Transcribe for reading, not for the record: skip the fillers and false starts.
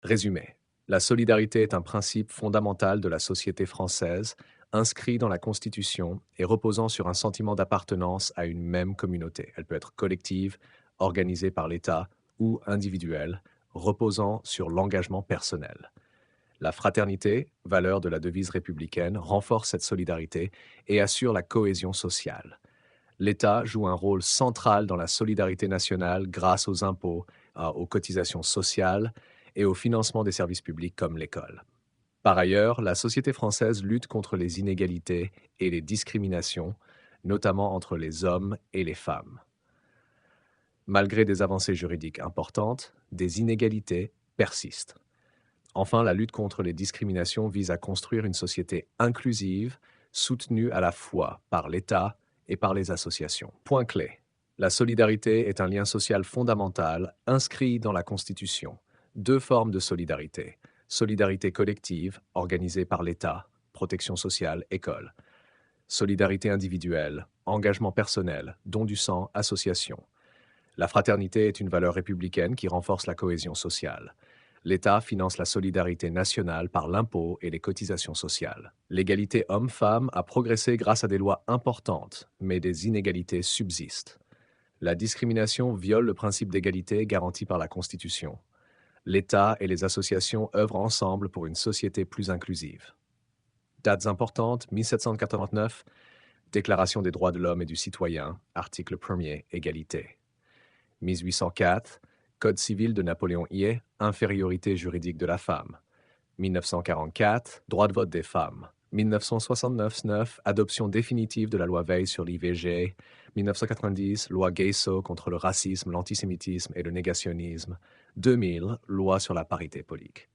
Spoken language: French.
Résumé. La solidarité est un principe fondamental de la société française, inscrit dans la Constitution et reposant sur un sentiment d'appartenance à une même communauté. Elle peut être collective, organisée par l'État ou individuelle, reposant sur l'engagement personnel. La fraternité, valeur de la devise républicaine, renforce cette solidarité et assure la cohésion sociale. L'État joue un rôle central dans la solidarité nationale grâce aux impôts, aux cotisations sociales et au financement des services publics comme l'école. Par ailleurs, la société française lutte contre les inégalités et les discriminations, notamment entre les hommes et les femmes. Malgré des avancées juridiques importantes, des inégalités persistent. Enfin, la lutte contre les discriminations vise à construire une société inclusive, soutenue à la fois par l'État et par les associations. Point clé. La solidarité est un lien social fondamental inscrit dans la Constitution. Deux formes de solidarité. Solidarité collective, organisée par l'État, protection sociale, école. Solidarité individuelle, engagement personnel, don du sang, association. La fraternité est une valeur républicaine qui renforce la cohésion sociale. L'État finance la solidarité nationale par l'impôt et les cotisations sociales. L'égalité homme-femme a progressé grâce à des lois importantes, mais des inégalités subsistent. La discrimination viole le principe d'égalité garanti par la Constitution. L'État et les associations œuvrent ensemble pour une société plus inclusive. Dates importantes, 1789, Déclaration des droits de l'homme et du citoyen, article 1er, égalité. 1804, Code civil de Napoléon Ier, infériorité juridique de la femme. 1944, droit de vote des femmes. 1969, adoption définitive de la loi Veil sur l'IVG. 1990, loi Gayso contre le racisme, l'antisémitisme et le négationnisme. 2000, loi sur la parité politique.